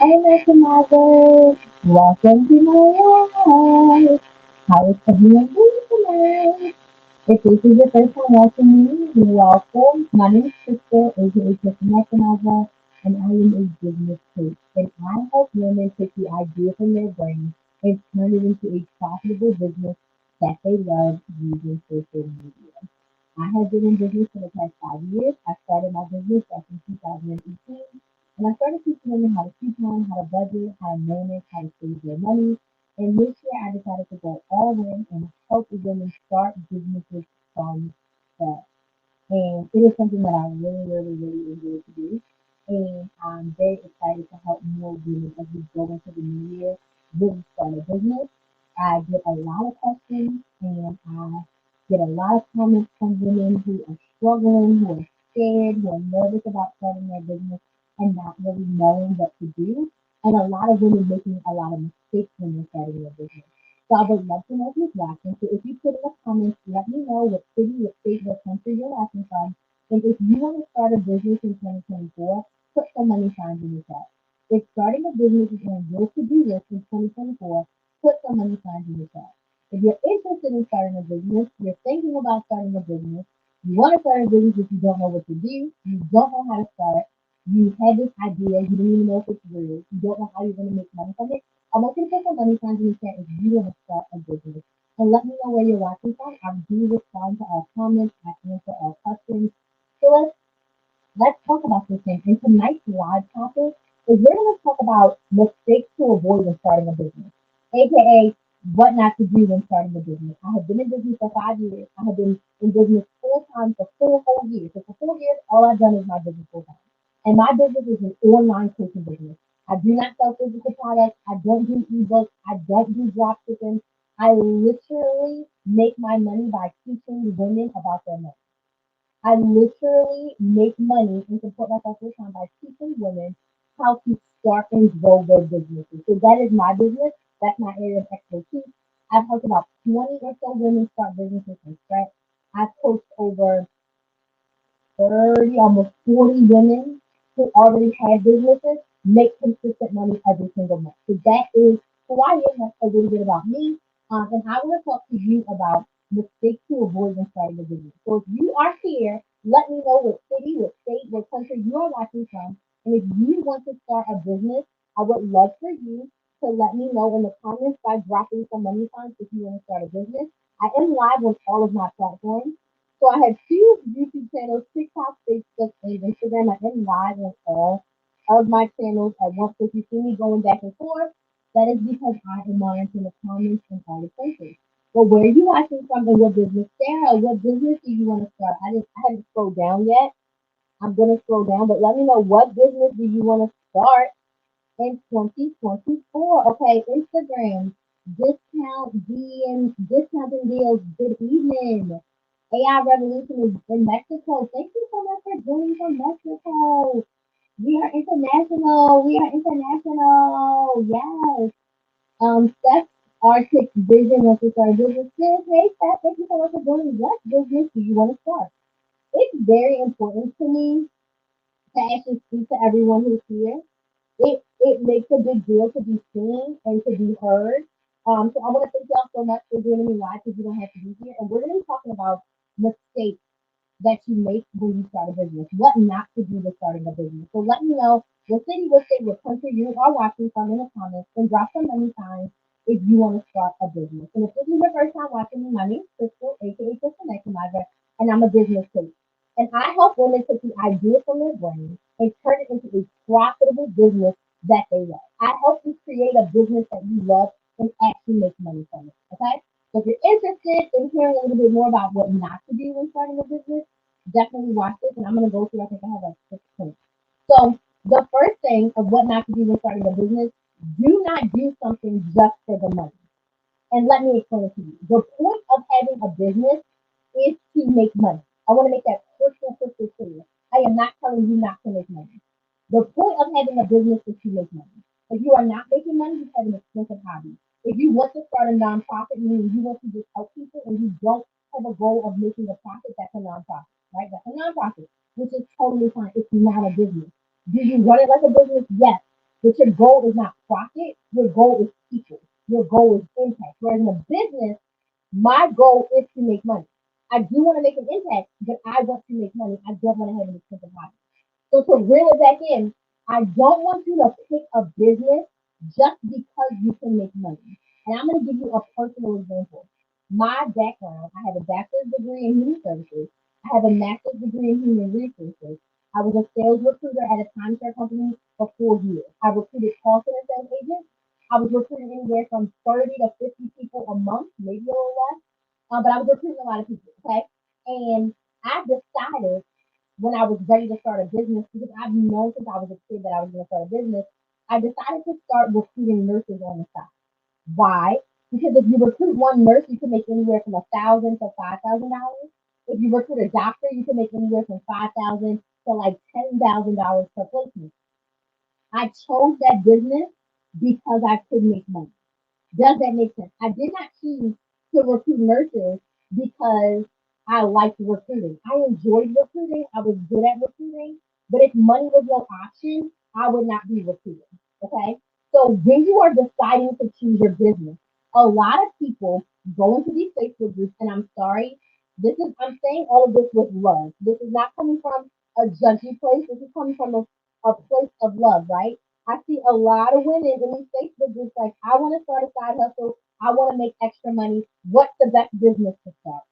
Hey, Mr. Mother, welcome to my life. How is everyone doing tonight? If this is your first time watching me, welcome. My name is Crystal, aka Crystal Mother, and I am a business coach. And I help women take the idea from their brain and turn it into a profitable business that they love using social media. I have been in business for the past 5 years. I started my business back in 2018, and I started teaching women how to coupon, how to budget, how to manage, how to save their money. And this year, I decided to go all in and help women start businesses from scratch. And it is something that I really, really, really enjoy to do. And I'm very excited to help more women as we go into the new year, really start a business. I get a lot of questions and I get a lot of comments from women who are struggling, who are scared, who are nervous about starting their business and not really knowing what to do. And a lot of women making a lot of mistakes when they're starting their business. So I would love to know who's watching. So if you put in the comments, let me know what city, what state, what country you're watching from. And if you want to start a business in 2024, put some money signs in the chat. If starting a business is on your to-do list in 2024, put some money signs in the chat. If you're interested in starting a business, you're thinking about starting a business, you want to start a business but you don't know what to do, you don't know how to start, you have this idea, you don't even know if it's real, you don't know how you're going to make money from it, I want you to put some money signs in the chat if you want to start a business. And let me know where you're watching from. I do respond to all comments. I answer all questions. So let's talk about this thing. And tonight's live topic is we're going to talk about mistakes to avoid when starting a business, aka what not to do when starting a business. I have been in business for 5 years. I have been in business full time for 4 whole years. So for 4 years, all I've done is my business full time. And my business is an online coaching business. I do not sell physical products. I don't do ebooks. I don't do drop shipping. I literally make my money by teaching women about their money. I literally make money and support myself full time by teaching women how to start and grow their businesses. So that is my business. That's my area of expertise. I've helped about 20 or so women start businesses from scratch. I've coached over 30, almost 40 women who already have businesses make consistent money every single month. So that is who I am. That's a little bit about me. And I want to talk to you about mistakes to avoid when starting a business. So if you are here, let me know what city, what state, what country you are watching from. And if you want to start a business, I would love for you to let me know in the comments by dropping some money signs if you want to start a business. I am live on all of my platforms. So I have two YouTube channels, TikTok, Facebook, and Instagram. I am live on all of my channels at once. So if you see me going back and forth, that is because I am monitoring the comments and all the places. Well, where are you watching from and what business? Sarah, what business do you want to start? I haven't scrolled down yet. I'm going to scroll down, but let me know what business do you want to start in 2024. Okay, Instagram, discounting deals. Good evening. AI Revolution is in Mexico. Thank you so much for joining from Mexico. We are international. We are international. Yes. Steph Arctic Vision wants to start a business. Hey, Steph, thank you so much for joining. What business do you want to start? It's very important to me to actually speak to everyone who's here. It makes a big deal to be seen and to be heard. So I want to thank y'all so much for joining me live because you don't have to be here. And we're going to be talking about mistakes that you make when you start a business, what not to do with starting a business. So let me know what city, what state, what country you are watching from in the comments and drop some money signs if you want to start a business. And if this is your first time watching me, my name is Crystal, aka Crystal Maximizer, and I'm a business coach. And I help women take the idea from their brain and turn it into a profitable business that they love. I help you create a business that you love and actually make money from it. Okay? So if you're interested in hearing a little bit more about what not to do when starting a business, definitely watch this. And I'm going to go through, I think I have like 6 points. So the first thing of what not to do when starting a business, do not do something just for the money. And let me explain it to you. The point of having a business is to make money. I want to make that crystal clear. I am not telling you not to make money. The point of having a business is to make money. If you are not making money, you have an expensive hobby. If you want to start a nonprofit, meaning you want to just help people and you don't have a goal of making a profit, that's a nonprofit, right? That's a nonprofit, which is totally fine. It's not a business. Do you run it like a business? Yes. But your goal is not profit. Your goal is people. Your goal is impact. Whereas in a business, my goal is to make money. I do want to make an impact, but I want to make money. I don't want to have an expensive hobby. So to reel it back in, I don't want you to pick a business just because you can make money. And I'm going to give you a personal example. My background, I have a bachelor's degree in human services. I have a master's degree in human resources. I was a sales recruiter at a timeshare company for 4 years. I recruited call center sales agents. I was recruiting anywhere from 30 to 50 people a month, maybe a little less. But I was recruiting a lot of people, okay? And I decided when I was ready to start a business, because I've known since I was a kid that I was going to start a business, I decided to start recruiting nurses on the side. Why? Because if you recruit one nurse, you can make anywhere from $1,000 to $5,000. If you recruit a doctor, you can make anywhere from $5,000 to like $10,000 per placement. I chose that business because I could make money. Does that make sense? I did not choose to recruit nurses because I liked recruiting. I enjoyed recruiting. I was good at recruiting. But if money was no option, I would not be recruiting. Okay? So when you are deciding to choose your business, a lot of people go into these Facebook groups, and I'm sorry, I'm saying all of this with love. This is not coming from a judgy place. This is coming from a place of love, right? I see a lot of women in these Facebook groups like, I want to start a side hustle. I want to make extra money. What's the best business to start?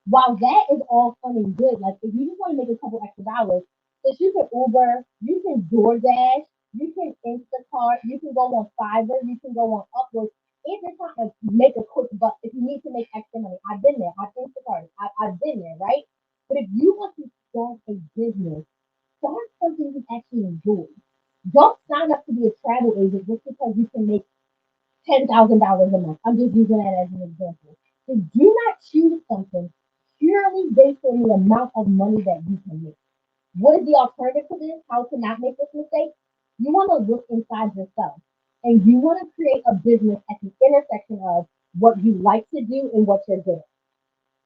While that is all fun and good, like if you just want to make a couple extra dollars, since you can Uber, you can DoorDash, you can Instacart, you can go on Fiverr, you can go on Upwork. If you're trying to make a quick buck, if you need to make extra money, I've been there. I've Instacart. I've been there, right? But if you want to start a business, start something you actually enjoy. Don't sign up to be a travel agent just because you can make $10,000 a month. I'm just using that as an example. So do not choose something purely based on the amount of money that you can make. What is the alternative to this? How to not make this mistake? You want to look inside yourself and you want to create a business at the intersection of what you like to do and what you're good at,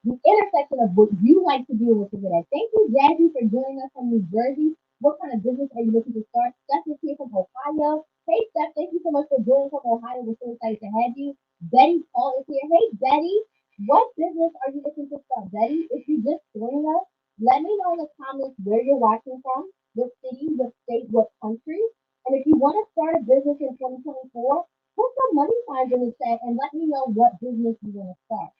the intersection of what you like to do and what you're good at. Thank you, Jazzy, for joining us from New Jersey. What kind of business are you looking to start? Steph is here from Ohio. Hey, Steph, thank you so much for joining from Ohio. We're so excited to have you. Betty Paul is here. Hey, Betty, what business are you looking to start? Betty, if you just joined us, let me know in the comments where you're watching from, what city, what state, what country. And if you want to start a business in 2024, put some money signs in the chat and let me know what business you want to start.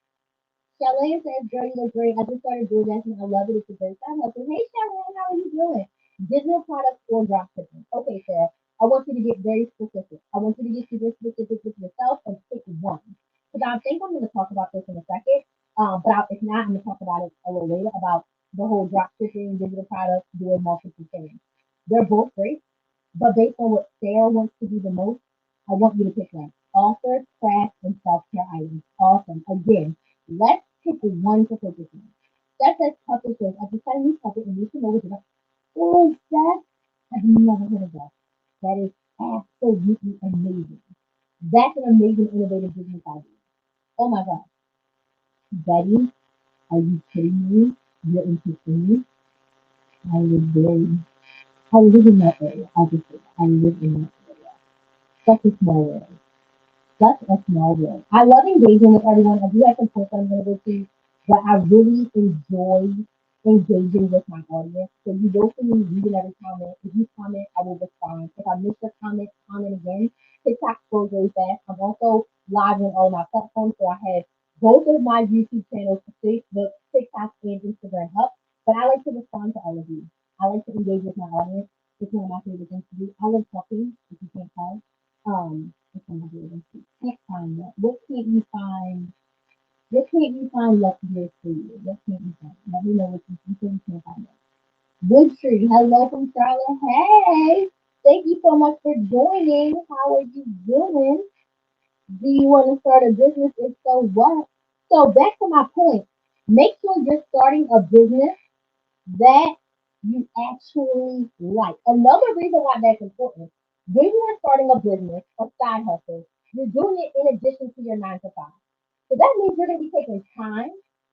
Shalane says, girl, you look great. I just started doing that and I love it. It's a great time. I said, hey, Shalane, how are you doing? Digital products or drop shipping. Okay, Sarah, I want you to get very specific. I want you to get super specific with yourself and pick one. Because I think I'm going to talk about this in a second. If not, I'm going to talk about it a little later about the whole drop shipping, digital products, doing multiple things. They're both great. But based on what Sarah wants to do the most, I want you to pick one. Author, craft, and self-care items. Awesome. Again, let's pick one to focus on. Steph says puppet says, I decided to puppet and you can know what it is. Oh, Steph, I've never heard of that. That is absolutely amazing. That's an amazing, innovative business idea. Oh my God. Betty, are you kidding me? You're interesting me. I live very, I live in that area. I'll just say that. I live in that area. Such a small world. Such a small world. I love engaging with everyone. I do have some posts I'm going to go to, but I really enjoy engaging with my audience. So you will see me reading every comment. If you comment, I will respond. If I miss your comment, comment again. TikTok goes really fast. I'm also live on all my platforms, so I have both of my YouTube channels, Facebook, TikTok, and Instagram up. But I like to respond to all of you. I like to engage with my audience. It's one of my favorite things to do. I love talking, if you can't tell. It's another one. Can't find that. What can't you find? What can't you find left here for you? What can't you find? Let me know what you think you can't find it. Wood Tree, hello from Charlotte. Hey, thank you so much for joining. How are you doing? Do you want to start a business? If so, what? So back to my point. Make sure you're starting a business that you actually like. Another reason why that's important, when you are starting a business, a side hustle, you're doing it in addition to your 9 to 5. So that means you're going to be taking time,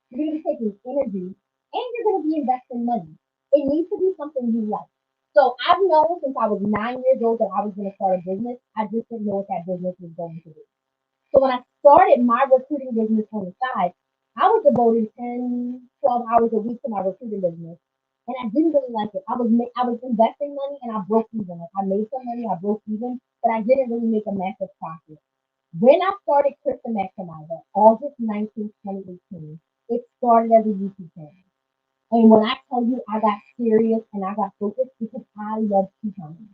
you're going to be taking energy, and you're going to be investing money. It needs to be something you like. So I've known since I was 9 years old that I was going to start a business. I just didn't know what that business was going to be. So when I started my recruiting business on the side, I was devoting 10, 12 hours a week to my recruiting business. And I didn't really like it. I was investing money and I broke even. Like I made some money, I broke even, but I didn't really make a massive profit. When I started Krista Maximizer, August 19th, 2018, it started as a YouTube channel. And when I tell you I got serious and I got focused because I love couponing.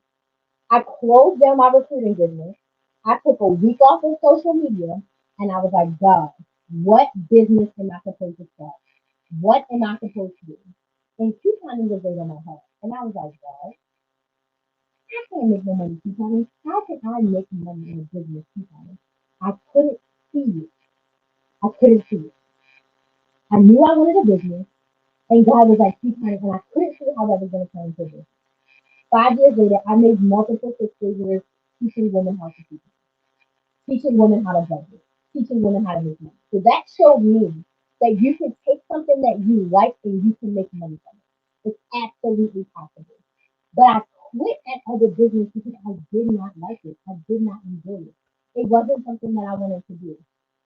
I closed down my recruiting business. I took a week off of social media and I was like, God, what business am I supposed to start? What am I supposed to do? And couponing was right on my heart. And I was like, God, I can't make no money couponing. How can I make money in a business couponing? I couldn't see it. I couldn't see it. I knew I wanted a business and God was like couponing and I couldn't see how that was going to turn into this. 5 years later, I made multiple six figures teaching women how to couponing, teaching women how to budget, teaching women how to make money. So that showed me that you can take something that you like and you can make money from it. It's absolutely possible. But I quit at other business because I did not like it. I did not enjoy it. It wasn't something that I wanted to do.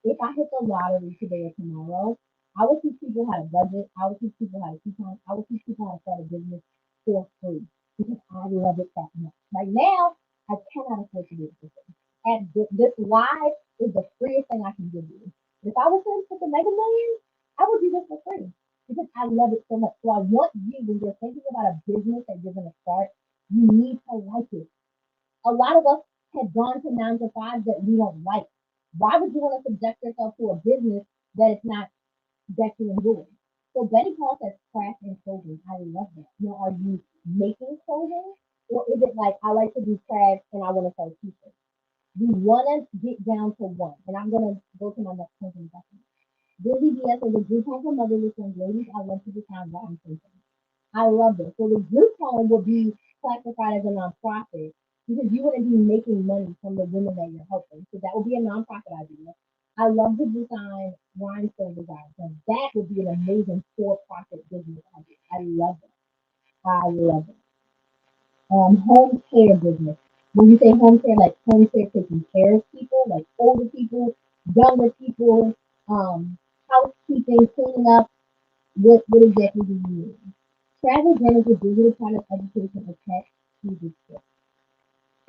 If I hit the lottery today or tomorrow, I would teach people how to budget. I would teach people how to coupon. I would teach people how to start a business for free because I love it that much. Right now, I cannot afford to do it for free. And this live is the freest thing I can give you. If I was to put the mega millions, I would do this for free because I love it so much. So I want you, when you're thinking about a business that you're going to start, you need to like it. A lot of us have gone to 9 to 5 that we don't like. Why would you want to subject yourself to a business that is not that you enjoy? So Betty Paul says craft and clothing. I love that. You know, are you making clothing? Or is it like I like to do crafts and I want to sell t-shirts? We want to get down to one. And I'm going to go to my next point in a second. Busy BS is a group home for motherless young ladies. I want to define what I'm thinking. I love this. So the group home would be classified as a nonprofit because you wouldn't be making money from the women that you're helping. So that would be a nonprofit idea. I love the design, rhinestone design. So that would be an amazing for-profit business idea. I love it. I love it. Home care business. When you say home care, like home care taking care of people, like older people, younger people, housekeeping, cleaning up, what exactly do you mean? Travel journals with digital product education attached to the trip.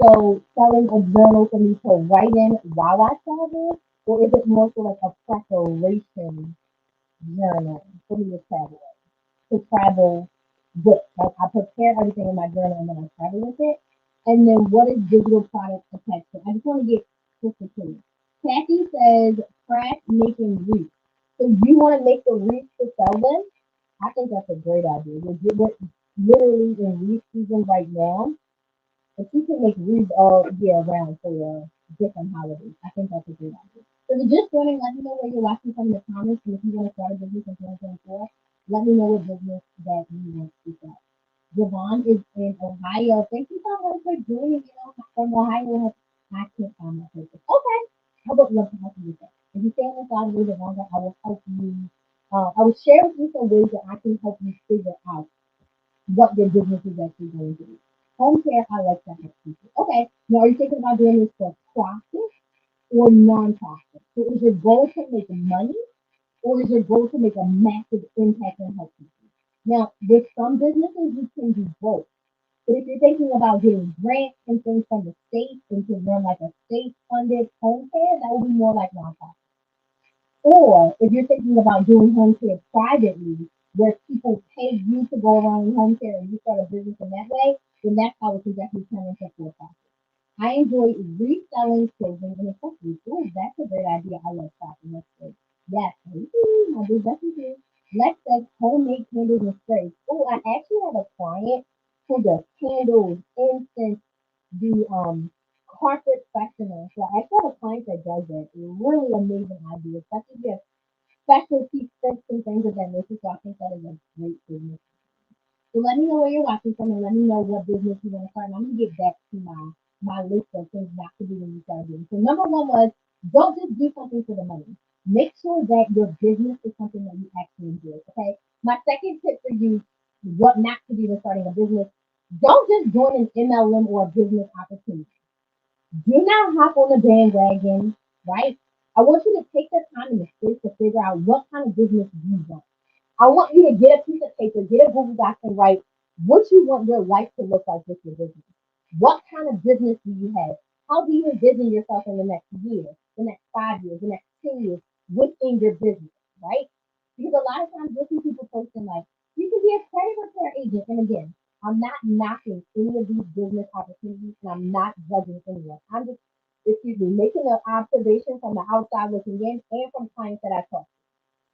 So selling a journal for me to write in while I travel, or is it more so like a preparation journal for me to travel? To travel with. Like I prepare everything in my journal and then I travel with it. And then what is digital product attached to? I just want to get crystal clear. Kathy says craft making wreaths. So you want to make the wreaths to sell them? I think that's a great idea. We're literally in wreath season right now. If you can make wreaths all year round for different holidays, I think that's a great idea. So if you're just joining, let me know where you're watching from in the comments. And if you want to start a business in 2024, let me know what business that you want to start. Javon is in Ohio. Thank you so much for joining me from Ohio. I can't find my picture. Okay. I would love to help you with that. If you stay on the side a little bit longer, I will help you. I will share with you some ways that I can help you figure out what your business is actually going to be. Home care, I like that help people. Okay. Now, are you thinking about doing this for profit or non-profit? So is your goal to make money or is your goal to make a massive impact and help people? Now, with some businesses, you can do both. But if you're thinking about getting grants and things from the state and to run like a state-funded home care, that would be more like nonprofit. Or if you're thinking about doing home care privately, where people pay you to go around in home care and you start a business in that way, then that's how it can definitely turn into for profit. I enjoy reselling clothing and accessories. Oh, that's a great idea. I love shopping. That's great. Yes, thank you. I do definitely. Let's say homemade candles and sprays. Oh, I actually have a client who does candles, incense, the carpet freshener. So I actually have a client that does that. Really amazing idea, especially if you have specialty scents and things of that nature. So I think that is a great business. So let me know where you're watching from and let me know what business you want to start. And I'm gonna get back to my list of things not to do when you start doing. So number one was don't just do something for the money. Make sure that your business is something that you actually enjoy. Okay. My second tip for you, what not to do when starting a business. Don't just join an MLM or a business opportunity. Do not hop on the bandwagon, right? I want you to take the time and the space to figure out what kind of business you want. I want you to get a piece of paper, get a Google Doc, and write what you want your life to look like with your business. What kind of business do you have? How do you envision yourself in the next year, the next 5 years, the next 10 years within your business, right? Because a lot of times you'll see people posting like, you can be a credit repair agent. And again, I'm not knocking any of these business opportunities and I'm not judging anyone. I'm just, excuse me, making an observation from the outside looking in and from clients that I talk to.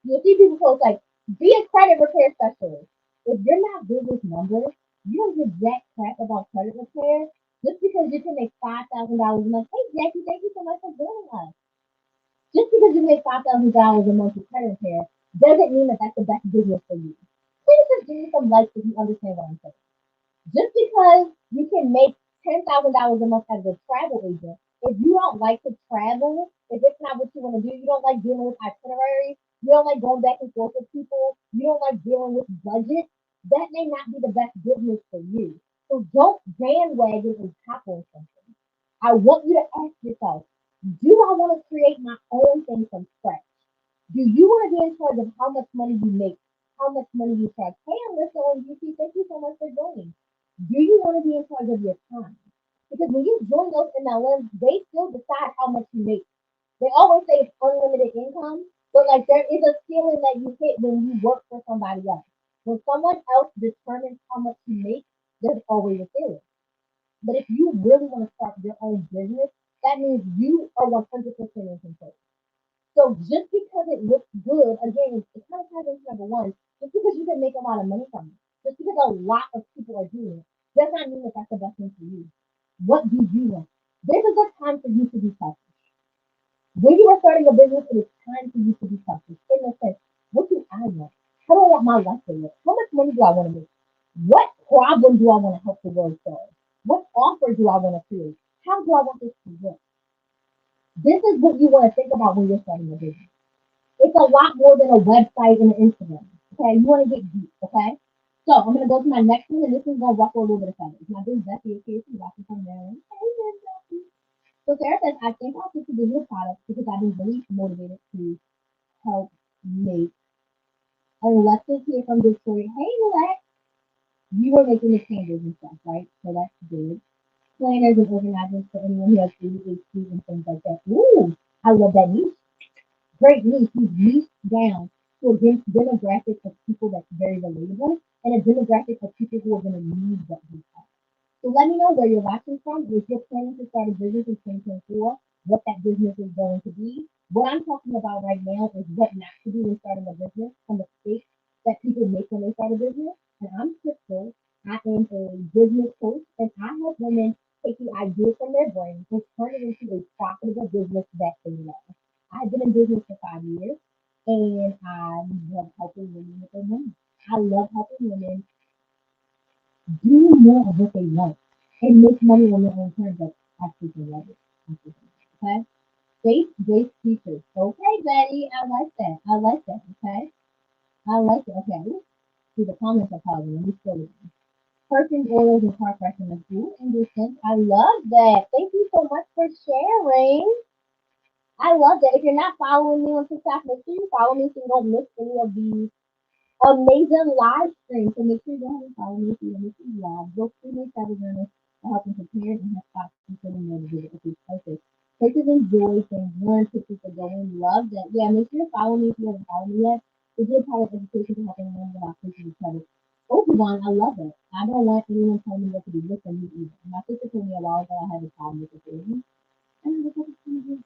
You'll see people post like, be a credit repair specialist. If you're not good with numbers, you don't give jack crap about credit repair just because you can make $5,000 a month. Hey Jackie, thank you so much for joining us. Just because you make $5,000 a month with credit repair doesn't mean that that's the best business for you. Please just give me some likes if you understand what I'm saying. Just because you can make $10,000 a month as a travel agent, if you don't like to travel, if it's not what you want to do, you don't like dealing with itineraries, you don't like going back and forth with people, you don't like dealing with budget, that may not be the best business for you. So don't bandwagon and hop on something. I want you to ask yourself, do I want to create my own thing from scratch? Do you want to be in charge of how much money you make, how much money you charge? Hey, Alyssa on YouTube, thank you so much for joining. Do you want to be in charge of your time? Because when you join those MLMs, they still decide how much you make. They always say it's unlimited income, but like there is a ceiling that you hit when you work for somebody else. When someone else determines how much you make, there's always a ceiling. But if you really want to start your own business, that means you are 100% in control. So just because it looks good, again, it kind of ties into number one. Just because you can make a lot of money from it, just because a lot of people are doing it, does not mean that that's the best thing for you. What do you want? This is a time for you to be selfish. When you are starting a business, it is time for you to be selfish. In the sense, what do I want? How do I want my life to look? How much money do I want to make? What problem do I want to help the world solve? What offer do I want to create? How do I want this to work? This is what you want to think about when you're starting a business. It's a lot more than a website and an Instagram. Okay, you want to get deep. Okay, so I'm gonna go to my next one, and this is gonna ruffle a little bit of feathers. My big Becky is here. She's watching from Maryland. Hey, Miss Becky. So Sarah says, I think I'll switch to digital products because I've been really motivated to help make. And let's just hear from this story. Hey, Lex, you were making the changes and stuff, right? So that's good. Planners and organizers for anyone who has ADHD and things like that. Ooh, I love that niche. Great niche. You've niched down to a demographic of people that's very relatable and a demographic of people who are going to need what you have. So let me know where you're watching from. If you're planning to start a business in 2024, what that business is going to be. What I'm talking about right now is what not to do when starting a business, some mistakes that people make when they start a business. And I'm Crystal. I am a business coach, and I help women take the ideas from their brain and turn it into a profitable business that they love. I've been in business for 5 years, and I love helping women with their money. I love helping women do more of what they want and make money on their own terms. Like I freaking love it. I freaking love it. Okay. Faith-based teachers. Okay, Betty. I like that. I like that. Okay. I like it. Okay. Ooh, see the comments are calling. Let me scroll it. Perfume oils and car fresheners. Ooh, interesting. I love that. Thank you so much for sharing. I love that. If you're not following me on TikTok, make sure you follow me so you don't miss any of these amazing live stream. So make sure you go ahead and follow me if you want to see live. Go through my Telegram to help them prepare and have thoughts concerning more to visit. Okay, perfect. Pictures enjoy things. Learn pictures are going. Love that. Yeah, make sure you follow me if you haven't followed me yet. We did part of education to helping learn about pictures each other. Oh, Yvonne, I love it. I don't want anyone telling me what to do with me either. My sister told me a while ago I had a problem with the baby. And I was like,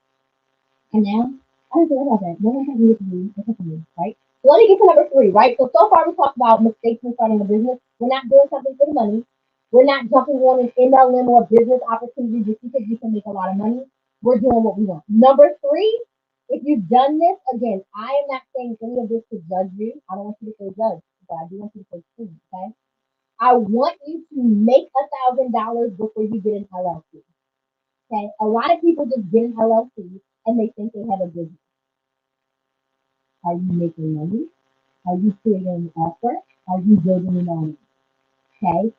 and now, I don't care about that. No one has me to do except for me, right? So let me get to number three, right? So far we talked about mistakes when starting a business. We're not doing something for the money. We're not jumping on an MLM or business opportunity just because we can make a lot of money. We're doing what we want. Number three, if you've done this, again, I am not saying any of this to judge you. I don't want you to feel judged, but I do want you to feel free, okay? I want you to make $1,000 before you get an LLC. Okay, a lot of people just get an LLC and they think they have a business. Are you making money? Are you creating an offer? Are you building an audience? Okay.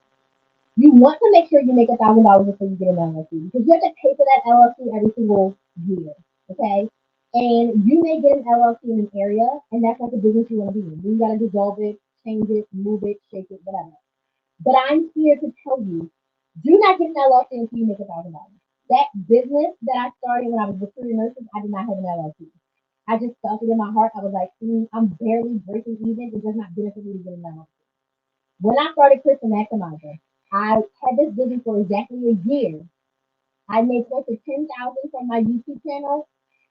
You want to make sure you make $1,000 before you get an LLC because you have to pay for that LLC every single year. Okay. And you may get an LLC in an area, and that's not the business you want to be in. You got to dissolve it, change it, move it, shake it, whatever. But I'm here to tell you, do not get an LLC until you make $1,000. That business that I started when I was recruiting nurses, I did not have an LLC. I just felt it in my heart. I was like, I'm barely breaking even. It does not benefit me to get an LLC. When I started Chris and Maximizer, I had this business for exactly a year. I made close to 10,000 from my YouTube channel,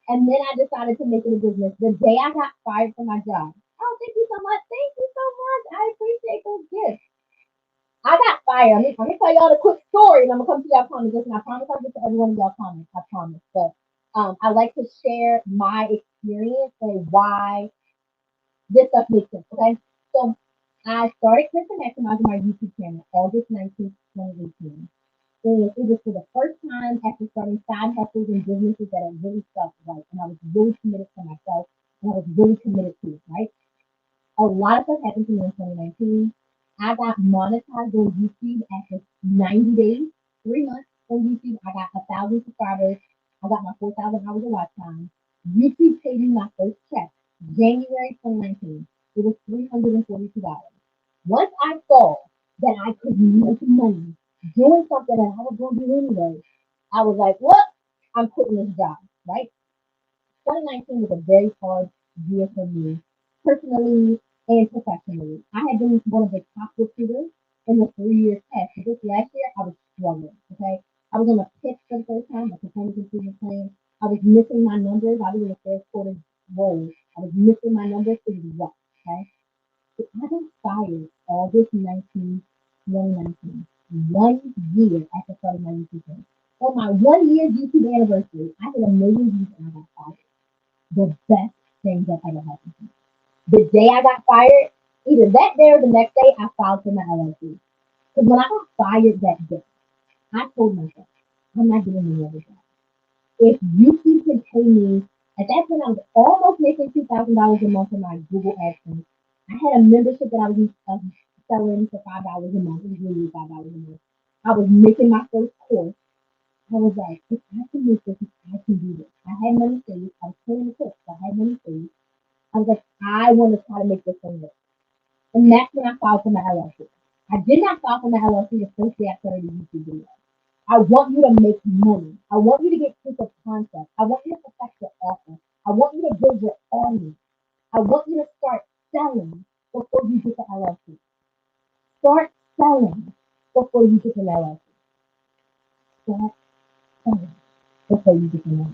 and then I decided to make it a business. The day I got fired from my job. Oh, thank you so much. Thank you so much. I appreciate those gifts. I got fired. I'm gonna tell y'all the quick story, and I'm gonna come to y'all comments. Listen, I promise I'll get to every one of y'all comments. I promise. But I like to share my experience and why this stuff makes sense. Okay, so I started Chris and Maximizing my YouTube channel August 19th, 2018. And it was for the first time after starting side hustles and businesses that I really felt right. And I was really committed to myself and I was really committed to it, right? A lot of stuff happened to me in 2019. I got monetized on YouTube after 90 days, 3 months on YouTube. I got 1,000 subscribers. I got my 4,000 hours of watch time. YouTube paid me my first check, January 2019. It was $342. Once I saw that I could make money doing something that I was going to do anyway, I was like, what? I'm quitting this job, right? 2019 was a very hard year for me, personally and professionally. I had been one of the top recruiters in the 3 years past. So this last year, I was struggling. Okay, I was on a pitch for the first time, a performance improvement plan. I was missing my numbers. I was in the first quarter role. I was missing my numbers. It was rough. Okay, so I got fired August 19th, 2019, 1 year after starting my YouTube channel. On my 1 year YouTube anniversary, I hit a million views and I got fired. The best thing that ever happened to me. The day I got fired, either that day or the next day, I filed for my LLC. Because when I got fired that day, I told myself, I'm not doing any other job. If YouTube can pay me, at that point I was almost making $2,000 a month in my Google AdSense. I had a membership that I was selling for $5 a month. It was really $5 a month. I was making my first course. I was like, if I can make this, I can do this. I had money saved. I was paying the course. I had money saved. I was like, I want to try to make this thing work. And that's when I filed for my LLC. I did not file for my LLC the first day I started a YouTube video. I want you to make money. I want you to get proof of concept. I want you to perfect your offer. I want you to build your audience. I want you to start selling before you get the LLC. Start selling before you get the LLC. Start selling before you get the LLC.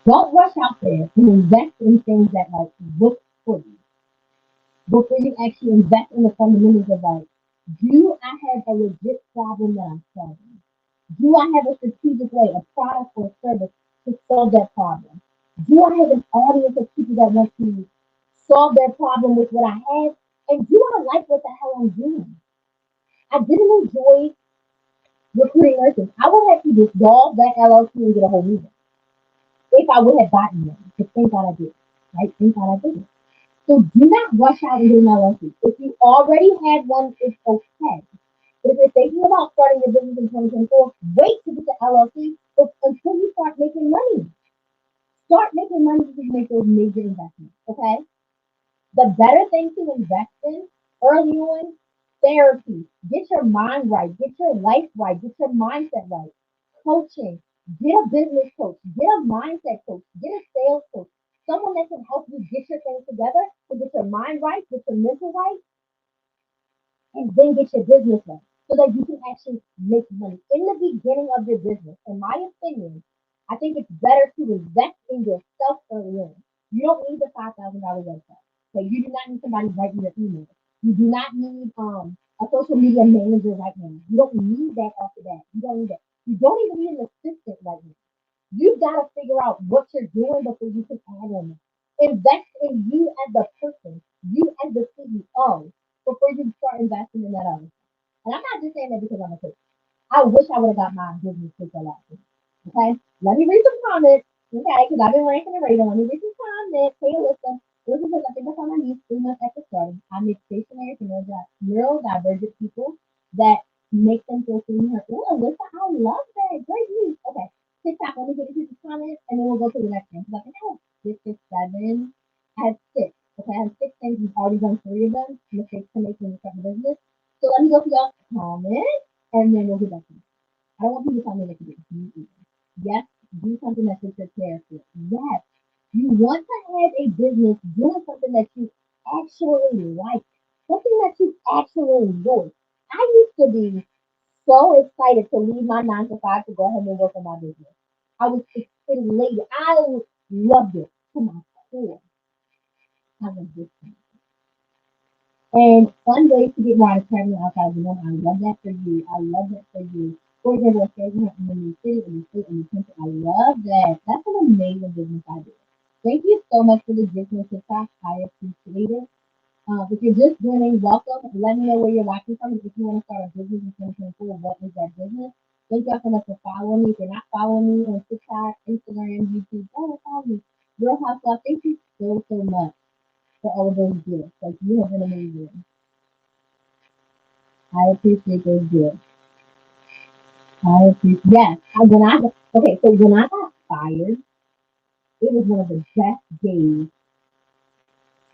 Don't rush out there and invest in things that like look pretty before you actually invest in the fundamentals of like, do I have a legit problem that I'm solving? Do I have a strategic way, a product or a service to solve that problem? Do I have an audience of people that want to solve their problem with what I have? And do I like what the hell I'm doing? I didn't enjoy recruiting nurses. I would have to dissolve that LLC and get a whole new one if I would have gotten one. But thank God I did. Right? Thank God I did. So do not rush out and get an LLC. If you already had one, it's okay. But if you're thinking about starting your business in 2024, wait to get the LLC until you start making money. Start making money before you make those major investments. Okay? The better thing to invest in early on, therapy. Get your mind right. Get your life right. Get your mindset right. Coaching. Get a business coach. Get a mindset coach. Get a sales coach. Someone that can help you get your things together to get your mind right, get your mental right, and then get your business right so that you can actually make money. In the beginning of your business, in my opinion, I think it's better to invest in yourself early on. You don't need the $5,000 website. Okay, you do not need somebody writing your email. You do not need a social media manager right now. You don't need that off the bat. You don't need that. You don't even need an assistant right now. You've got to figure out what you're doing before you can add on it. Invest in you as a person, you as the CEO, before you start investing in that other. And I'm not just saying that because I'm a coach. I wish I would have got my business coach a lot sooner. Okay? Let me read some comments. Okay, because I've been ranking the radar. Let me read some comments. Hey, listen. This is because I think that's on my knees 3 months after starting. I make stationary to neurodivergent people that make them feel seen and heard. Oh, Alyssa, I love that. Great news. Okay, TikTok, let me get into the comments and then we'll go to the next thing. Because I think I have six or seven. I have six. Okay, I have six things. We've already done three of them. Mistakes to make when you start a business. So let me go to y'all comments and then we'll get back to you. I don't want people to tell me what to do. You either. Yes, do something that fits your character. Yes, you want to have a business doing something that you actually like, something that you actually enjoy. I used to be so excited to leave my 9 to 5 to go home and work on my business. I was elated. I loved it to my core. I was this. And fun ways to get more out of traveling outside the norm. I love that for you. I love that for you. For example, saving in a new city, in the state, in the country. I love that. That's an amazing business idea. Thank you so much for the gift on TikTok. I appreciate it. If you're just joining, welcome. Let me know where you're watching from. If you want to start a business in 2024, what is that business? Thank y'all so much for following me. If you're not following me on TikTok, Instagram, YouTube, go and follow me. Real Housewife, thank you so much for all of those gifts. Like, you have been amazing. I appreciate those gifts. I appreciate, yes. Okay, so when I got fired, it was one of the best days,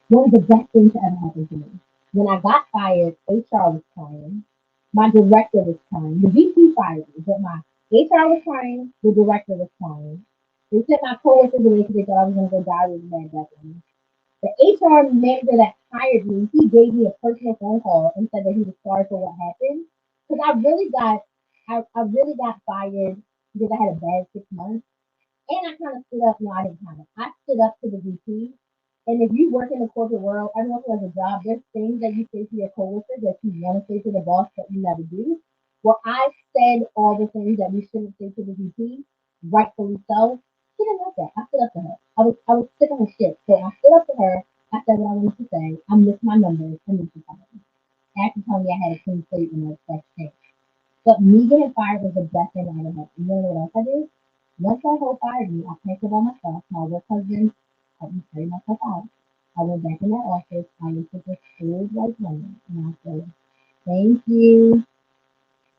one of the best things that ever happened to me. When I got fired, HR was crying. My director was crying. The VP fired me, but my HR was crying. The director was crying. They sent my coworkers away because they thought I was going to go die with a bad breath. The HR manager that hired me, he gave me a personal phone call and said that he was sorry for what happened. Because I really got fired because I had a bad 6 months. And I kind of stood up. No, I didn't kind of. I stood up to the VP. And if you work in the corporate world, everyone who has a job, there's things that you say to your coworkers that you want to say to the boss that you never do. Well, I said all the things that we shouldn't say to the VP, rightfully so. She didn't like that. I stood up to her. I was sick of her shit. So I stood up to her. I said what I wanted to say. I missed my numbers. And then she fired me. After telling me I had a clean slate and a fresh thing. But me getting fired was the best thing I ever had. You know what else I did? Once that whole fired me, I packed up all my stuff. My work husband helped me carry myself out. I went back in that office. I looked at the cold white woman and I said, thank you,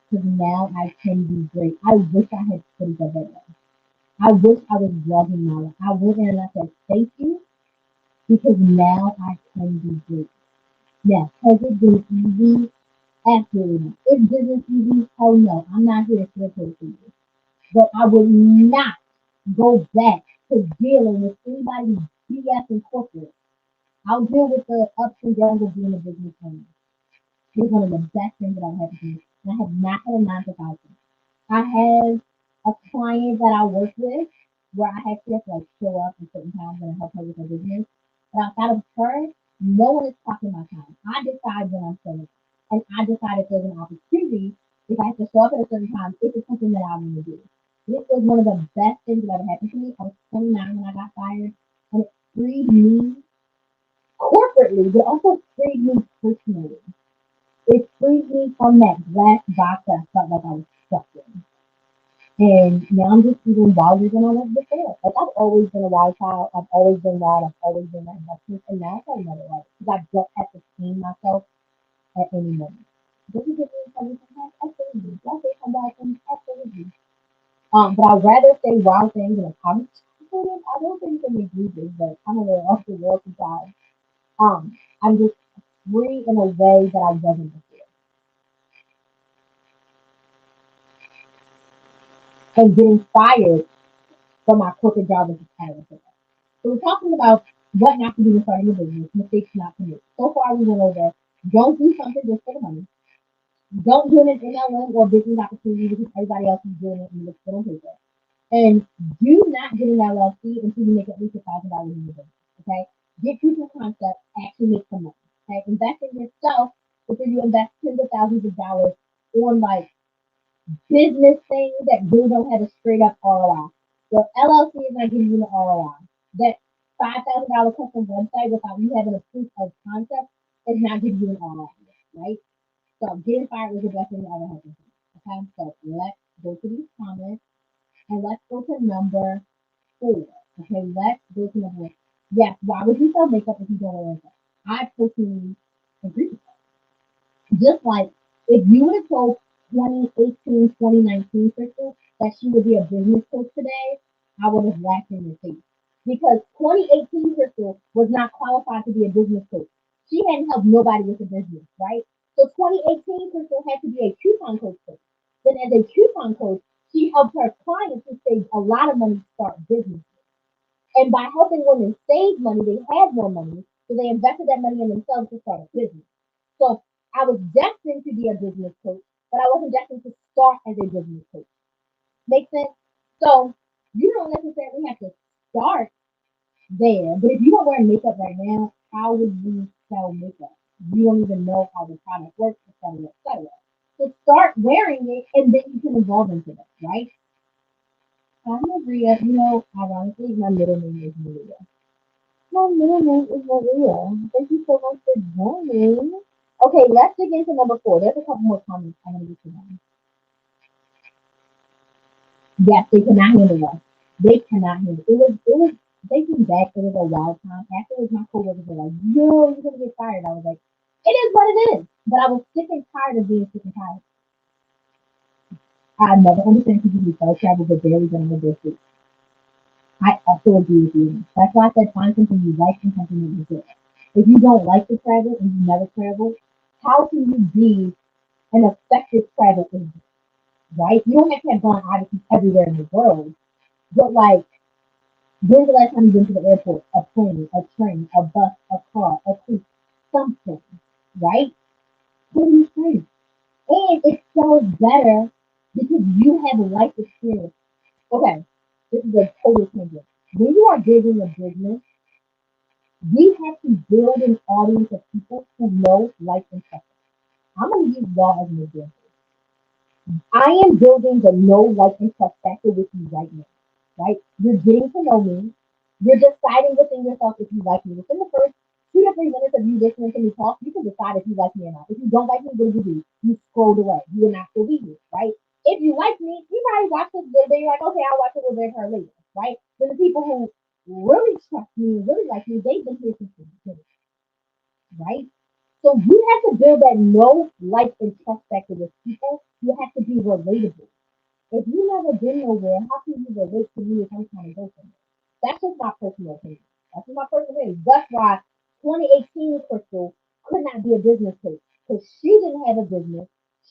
because now I can be great. I wish I had put it better. I wish I was vlogging my life. I went in and I said, thank you, because now I can be great. Yes, has it been easy? Absolutely not. Is business easy? Hell no. I'm not here to sugarcoat for you. But I will not go back to dealing with anybody's BS in corporate. I'll deal with the ups and downs of being a business owner. It's one of the best things that I've had to do. And I have not had a 9 to 5 job. I have a client that I work with where I actually have to like show up at certain times and help her with her business. But outside of her, no one is talking about time. I decide when I'm showing up. And I decide if there's an opportunity, if I have to show up at a certain time, if it's something that I want to do. This was one of the best things that ever happened to me. I was 29 when I got fired, and it freed me corporately, but also freed me personally. It freed me from that glass box that I felt like I was stuck in. And now I'm just even wilder than I was before. Like I've always been a wild child. I've always been wild. I've always been that investment. And now I got another life because I don't have to tame myself at any moment. This is just sometimes absolutely. Let's say come back and absolutely. But I'd rather say wild things in a comment. I don't think they make this, but I'm a little off the wall sometimes. I'm just free in a way that I wasn't before. And getting fired from my corporate job is just kind of a thing. So we're talking about what not to do when starting a business, mistakes not to make. So far we went over don't do something just for the money. Don't do an MLM or business opportunity because everybody else is doing it and you look good on paper. And do not get an LLC until you make at least $1,000 in your business. Okay? Get proof of concept, actually make some money. Okay? Invest in yourself before you invest tens of thousands of dollars on like business things that really don't have a straight up ROI. The LLC is not giving you an ROI. That $5,000 custom website without you having a proof of concept is not giving you an ROI, right? So getting fired was the best thing that ever happened to me. Okay, so let's go to these comments and let's go to number 4. Okay, let's go to number 1. Yes, why would you sell makeup if you don't wear makeup? I personally agree with that. Just like if you would have told 2018, 2019 Crystal, that she would be a business coach today, I would have laughed in your face. Because 2018 Crystal was not qualified to be a business coach. She hadn't helped nobody with a business, right? So 2018 Crystal had to be a coupon coach first. Then as a coupon coach, she helped her clients who saved a lot of money to start business. And by helping women save money, they had more money, so they invested that money in themselves to start a business. So I was destined to be a business coach, but I wasn't destined to start as a business coach. Make sense? So you don't necessarily have to start there, but if you don't wear makeup right now, how would you sell makeup? You don't even know how the product works, etc., etc. So start wearing it, and then you can evolve into that, right? I'm Maria. Ironically, my middle name is Maria. My middle name is Maria. Thank you so much for joining. Okay, let's dig into number four. There's a couple more comments I'm going to get to them. Yes, they cannot handle us. They cannot handle it was thinking back, it was a wild time. Afterwards my coworkers were like, yo, you're gonna get fired. I was like, it is what it is. But I was sick and tired of being sick and tired. I never understand people who sell travel but barely get on the business. I also agree with you. That's why I said find something you like and something that you do. If you don't like to travel and you never travel, how can you be an effective travel agent, right? You don't have to have gone obviously everywhere in the world, but like, when's the last time you've been to the airport? A plane, a train, a bus, a car, a cruise, something, right? What do you say? And it sells better because you have a life experience. Okay, this is a total tangent. When you are building a business, we have to build an audience of people who know, like, and trust us. I'm going to use y'all as an example. I am building the know, like, and trust factor with you right now, right? You're getting to know me. You're deciding within yourself if you like me. Within the first 2 to 3 minutes of you listening to me talk, you can decide if you like me or not. If you don't like me, what do you do? You scroll away. You will not still be here, right? If you like me, you probably watch this video, you're like, okay, I'll watch a little bit of her later, right? Then the people who really trust me, really like me, they've been here since the beginning, right? So you have to build that know, like, and trust factor with people. You have to be relatable. If you never been nowhere, how can you relate to me if I'm trying to go somewhere? That's just my personal opinion. That's just my personal opinion. That's why 2018 Crystal could not be a business coach because she didn't have a business,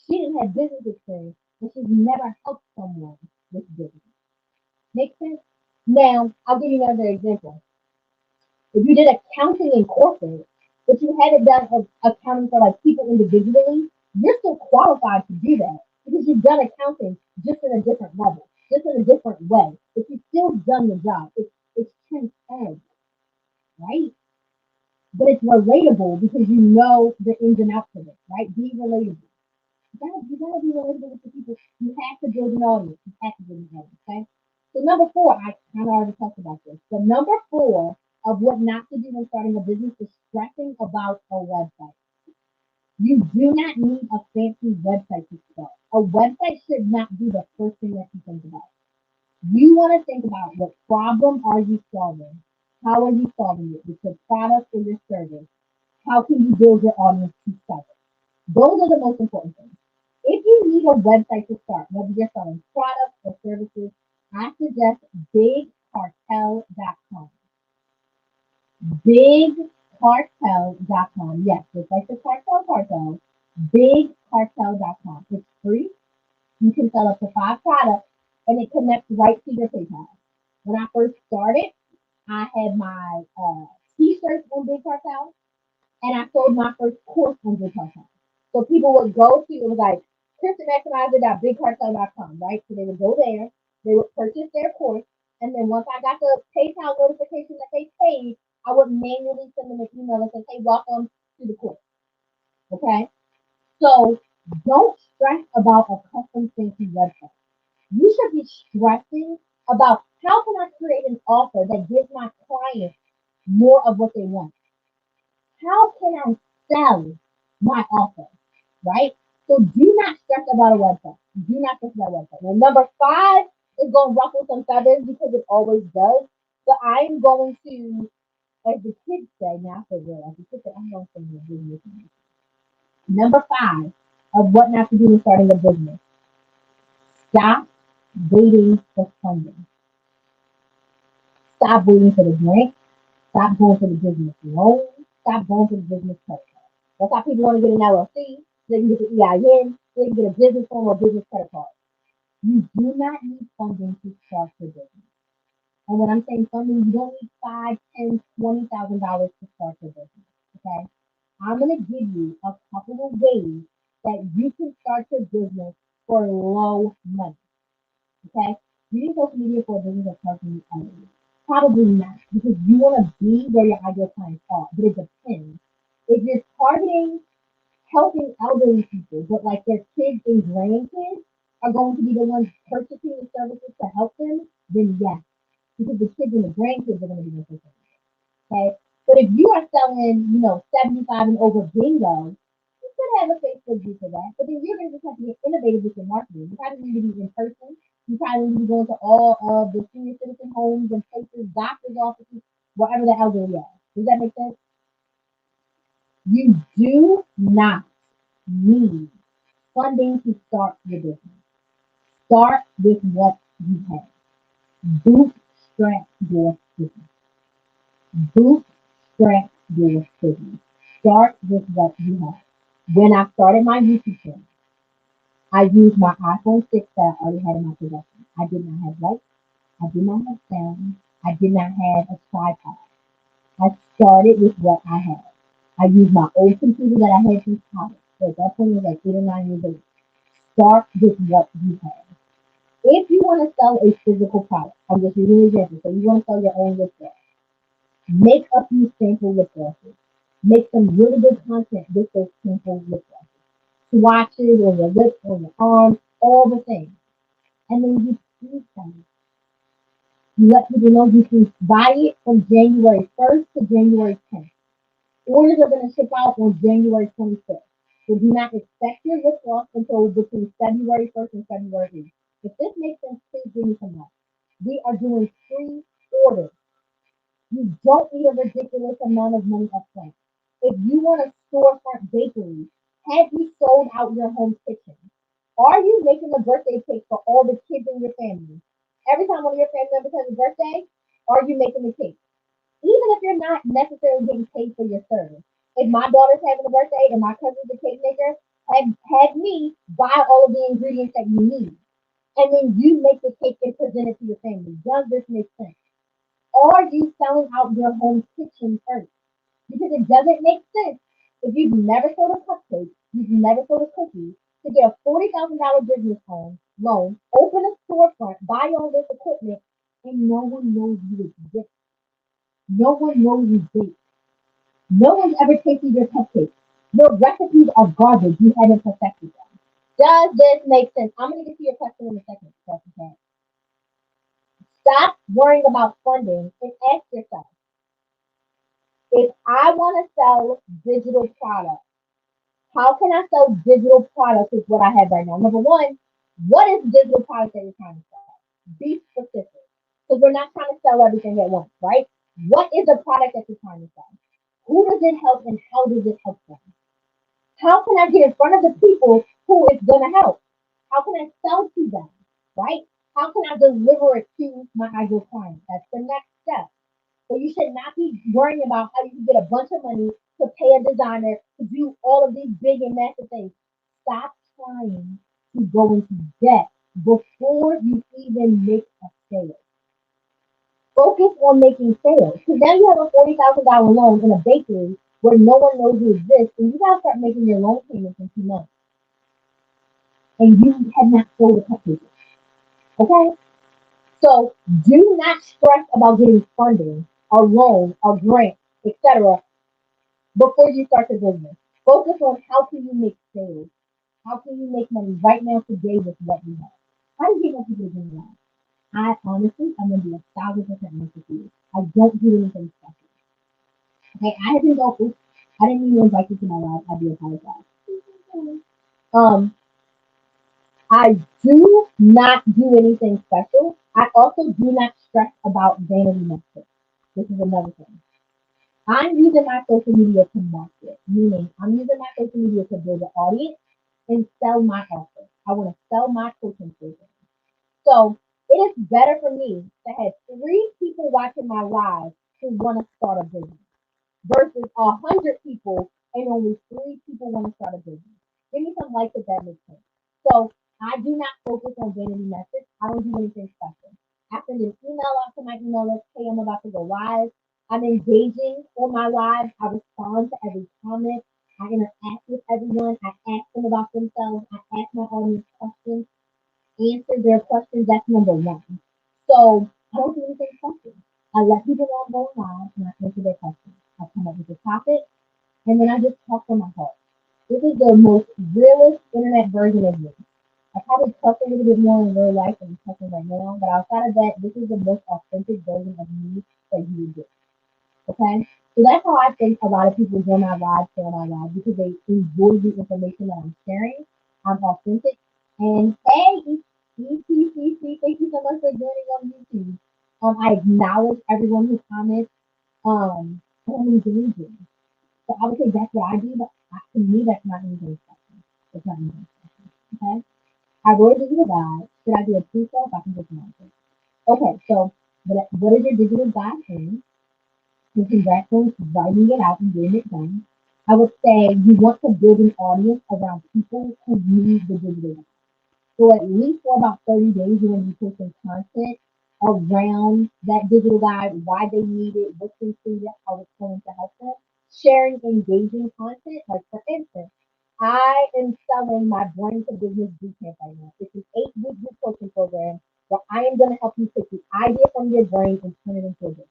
she didn't have business experience, and she's never helped someone with business. Make sense? Now, I'll give you another example. If you did accounting in corporate, but you hadn't done accounting for like people individually, you're still qualified to do that because you've done accounting just in a different level, just in a different way. But you've still done the job. It's transferable, right? But it's relatable because you know the ins and outs of it, right? Be relatable. You gotta be relatable with the people. You have to build an audience. You have to build an audience, okay? So number four, I kind of already talked about this. The number four of what not to do when starting a business is stressing about a website. You do not need a fancy website to start. A website should not be the first thing that you think about. You want to think about what problem are you solving? How are you solving it with your product or your service? How can you build your audience to sell it? Those are the most important things. If you need a website to start, whether you're selling products or services, I suggest bigcartel.com. Bigcartel.com. Yes, just like the cartel, bigcartel.com. It's free. You can sell up to 5 products and it connects right to your PayPal. When I first started, I had my t-shirts on Big Cartel and I sold my first course on Big Cartel. So people would go to, it was like christianexonizer.bigcartel.com, right? So they would go there, they would purchase their course, and then once I got the PayPal notification that they paid, I would manually send them an email that says, hey, welcome to the course. Okay? So don't stress about a custom fancy website. You should be stressing about how can I create an offer that gives my clients more of what they want? How can I sell my offer? Right? So do not stress about a website. Do not stress about a website. Now, number five is going to ruffle some feathers because it always does. But I'm going to, as the kids say, now for real, as the kids say, I'm going to say this. Number five of what not to do in starting a business. Stop waiting for funding. Stop waiting for the grant. Stop going for the business loan. Stop going for the business credit card. That's why people want to get an LLC, so they can get the EIN, so they can get a business loan or business credit card. You do not need funding to start your business. And when I'm saying funding, you don't need five, ten, $20,000 to start your business. Okay? I'm gonna give you a couple of ways that you can start your business for low money. Okay? Do you need social media for a business that's starting you early? Probably not, because you want to be where your ideal clients are, but it depends. If you're targeting helping elderly people, but like their kids and grandkids are going to be the ones purchasing the services to help them, then yes, because the kids and the grandkids are going to be the social media. Okay? But if you are selling, 75 and over bingo, you could have a Facebook group for that. But then you're going to just have to get innovative with your marketing. You probably need to be in person. You probably need to go into all of the senior citizen homes and places, doctor's offices, wherever the elderly are. Does that make sense? You do not need funding to start your business. Start with what you have. Bootstrap your business. Bootstrap your business. Start with what you have. When I started my YouTube channel, I used my iPhone 6 that I already had in my possession. I did not have lights. I did not have sound. I did not have a tripod. I started with what I had. I used my old computer that I had since college. So at that point, it was like 8 or 9 years old. Start with what you have. If you want to sell a physical product, I'm just using an example. So you want to sell your own lip gloss. Make a few sample lip glosses. Make some really good content with those sample lip glosses. Swatches on your lips, on your arms, all the things. And then you choose them. You let people know you can buy it from January 1st to January 10th. Orders are going to ship out on January 25th. So do not expect your lip gloss until between February 1st and February 8th. If this makes sense, please give me some help. We are doing free orders. You don't need a ridiculous amount of money up front. If you want a storefront bakery, have you sold out your home kitchen? Are you making a birthday cake for all the kids in your family? Every time one of your family members has a birthday, are you making the cake? Even if you're not necessarily getting paid for your service. If my daughter's having a birthday and my cousin's a cake maker, have me buy all of the ingredients that you need. And then you make the cake and present it to your family. Does this make sense? Are you selling out your home kitchen first? Because it doesn't make sense if you've never sold a cupcake, you've never sold a cookie, to get a $40,000 business loan, open a storefront, buy all this equipment, and no one knows you exist. No one knows you bake. No one's ever tasted your cupcakes. Your recipes are garbage. You haven't perfected them. Does this make sense? I'm going to get to your question in a second. Okay. Stop worrying about funding and ask yourself, if I want to sell digital products, how can I sell digital products with what I have right now? Number one, what is the digital product that you're trying to sell? Be specific. Because we're not trying to sell everything at once, right? What is the product that you're trying to sell? Who does it help and how does it help them? How can I get in front of the people who it's going to help? How can I sell to them, right? How can I deliver it to my ideal client? That's the next step. So you should not be worrying about how you can get a bunch of money to pay a designer to do all of these big and massive things. Stop trying to go into debt before you even make a sale. Focus on making sales. Because now you have a $40,000 loan in a bakery where no one knows you exist, and you gotta start making your loan payments in 2 months. And you have not sold a cupcake. Okay? So do not stress about getting funding, a loan, a grant, etc. before you start your business. Focus on how can you make sales. How can you make money right now today with what you have? How do you get people to do that? I honestly, I'm gonna be 1,000% honest with you. I don't do anything special. Okay, I have been vocal. I didn't even invite you to my live. I do apologize. Um, I do not do anything special. I also do not stress about vanity metrics. This is another thing. I'm using my social media to market, meaning I'm using my social media to build an audience and sell my offer. I want to sell my coaching program. So it is better for me to have 3 people watching my live who want to start a business versus 100 people and only 3 people want to start a business. Give me some likes if that makes sense. So I do not focus on vanity metrics. I don't do anything special. I send an email out to my email list, hey, I'm about to go live. I'm engaging on my live. I respond to every comment. I interact with everyone. I ask them about themselves. I ask my audience questions, answer their questions. That's number one. So I don't do anything special. I let people know I'm going live and I answer their questions. I come up with a topic and then I just talk from my heart. This is the most realist internet version of me. I probably cuss a little bit more in real life than I'm cussing right now, but outside of that, this is the most authentic version of me that you would get. Okay? So that's how I think a lot of people go my live, share my live, because they enjoy the information that I'm sharing. I'm authentic. And hey, ETCC, thank you so much for joining on YouTube. I acknowledge everyone who comments. And I'm engaging. So I would say that's what I do, but to me, that's not anything special. It's not anything special. Okay? I wrote a digital guide. Should I do a pre-sale? I can just launch it. Okay, so what is your digital guide thing? So congratulations writing it out and getting it done. I would say you want to build an audience around people who need the digital. So at least for about 30 days, you're going to be posting content around that digital guide, why they need it, what's included, how it's going to help them. Sharing engaging content, like for instance, I am selling my Brain to Business Bootcamp right now. It's an 8-week group coaching program where I am going to help you take the idea from your brain and turn it into a business.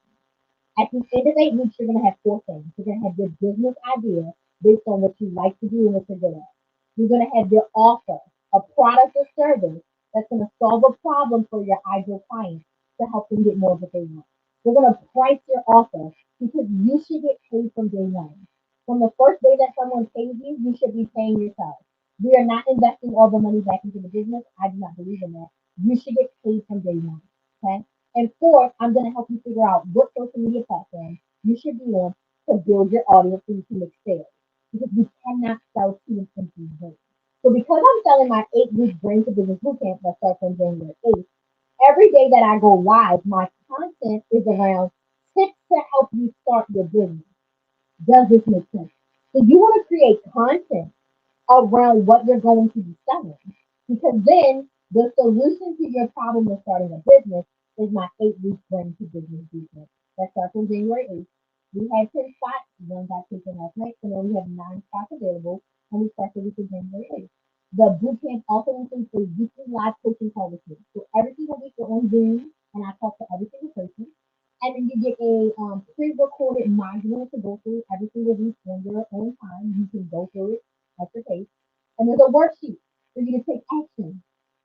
At the end of 8 weeks, you're going to have 4 things. You're going to have your business idea based on what you like to do and what you're good at. You're going to have your offer, a product or service that's going to solve a problem for your ideal client to help them get more of what they want. You're going to price your offer because you should get paid from day one. From the first day that someone pays you, you should be paying yourself. We are not investing all the money back into the business. I do not believe in that. You should get paid from day one. Okay. And fourth, I'm going to help you figure out what social media platform you should be on to build your audience so you can make sales. Because we cannot sell to an empty brain. So because I'm selling my 8-week Brain to Business Bootcamp that starts on January 8th, every day that I go live, my content is around tips to help you start your business. Does this make sense? So you want to create content around what you're going to be selling. Because then the solution to your problem of starting a business is my 8 week Brain to Business Bootcamp. That starts on January 8th. We had 10 spots, one got taken last night, so now we have 9 spots available, and we start the week of January 8th. The bootcamp also includes a weekly live coaching call with me. So every single week we're on Zoom, and I talk to every single person. And then you get a pre-recorded module to go through every single week on your own time. You can go through it at your pace. And there's a worksheet for you to take action.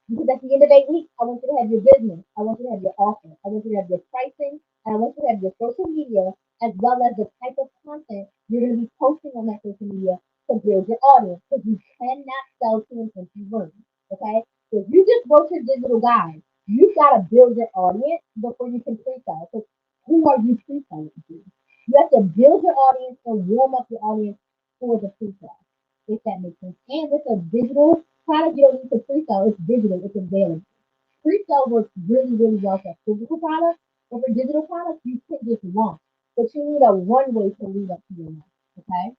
Because at the end of 8 weeks, I want you to have your business. I want you to have your offer. I want you to have your pricing. And I want you to have your social media as well as the type of content you're going to be posting on that social media to build your audience. Because you cannot sell to an empty room. Okay? So if you just wrote your digital guide, you've got to build your audience before you can pre-sell. So who are you pre-selling to? You have to build your audience and warm up your audience for the pre-sale, if that makes sense. And with a digital product, you don't need to pre-sell. It's digital. It's available. Pre-sale works really, really well for physical products, but for digital products, you can just launch. But you need a runway to lead up to your launch. Okay.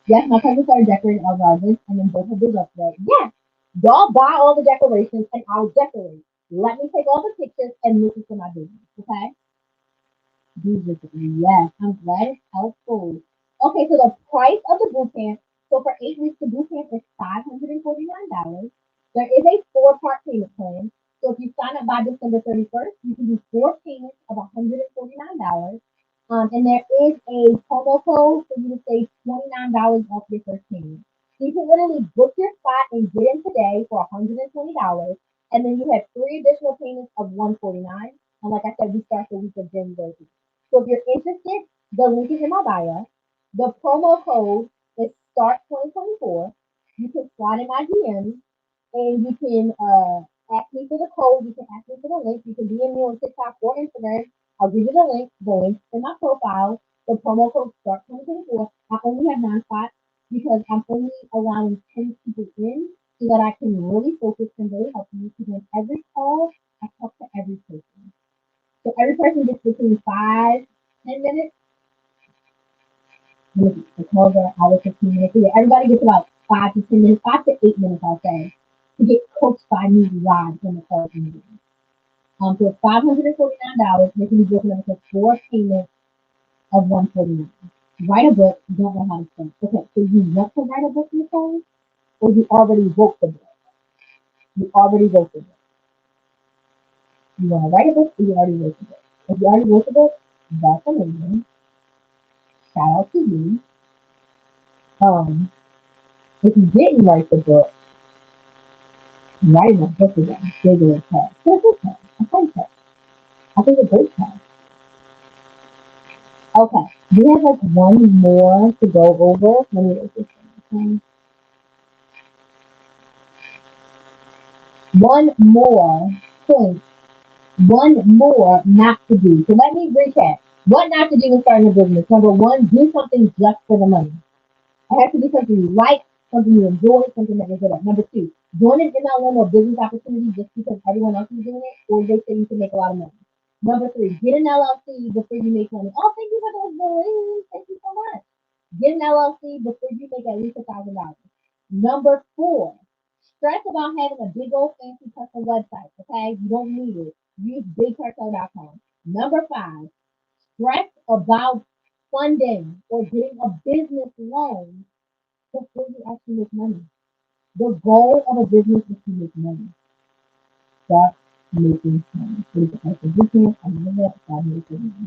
Yes, my cousin started decorating our gardens, and then both of them up there. Yes, y'all buy all the decorations, and I'll decorate. Let me take all the pictures and this is for my business. Okay. Yes, I'm glad it's helpful. Okay, so the price of the boot camp. So for 8 weeks, the boot camp is $549. There is a 4-part payment plan. So if you sign up by December 31st, you can do 4 payments of $149. And there is a promo code for you to save $29 off your first payment. So you can literally book your spot and get in today for $120. And then you have 3 additional payments of $149. And like I said, we start the week of January. So if you're interested, the link is in my bio. The promo code is START 2024. You can slide in my DM and you can ask me for the code. You can ask me for the link. You can DM me on TikTok or Instagram. I'll give you the link. The link's in my profile. The promo code START 2024. I only have 9 spots because I'm only allowing 10 people in so that I can really focus and really help you. Because in every call, I talk to every person. So every person gets between 5, 10 minutes. The calls are hour 15 minutes. So yeah, everybody gets about 5 to 10 minutes, 5 to 8 minutes, I'll say, to get coached by me live in the call meeting. So it's $549, making you broken up into 4 payments of 149. Write a book, don't know how to spell. Okay, so you want to write a book, Nicole, or you already wrote the book? You already wrote the book. You want to write a book, or you already wrote the book? If you already wrote the book, that's amazing. Shout out to you. Um, if you didn't write the book, writing a book is a bigger task. It's okay. I think that. I think it's a great task. Okay, we have like one more to go over. Let me write this down. One more point, one more not to do. So let me recap. What not to do when starting a business? Number one, do something just for the money. It has to be something you like, something you enjoy, something that you're good at. Number two, join an MLM or business opportunity just because everyone else is doing it, or they say you can make a lot of money. Number three, get an LLC before you make money. Oh, thank you for those balloons. Thank you so much. Get an LLC before you make at least $1,000. Number four, stress about having a big old fancy custom website. Okay, you don't need it. Use bigcartel.com. Number five, stress about funding or getting a business loan before you actually make money. The goal of a business is to make money. Start making money. Please apply for bootcamp. I'm in it.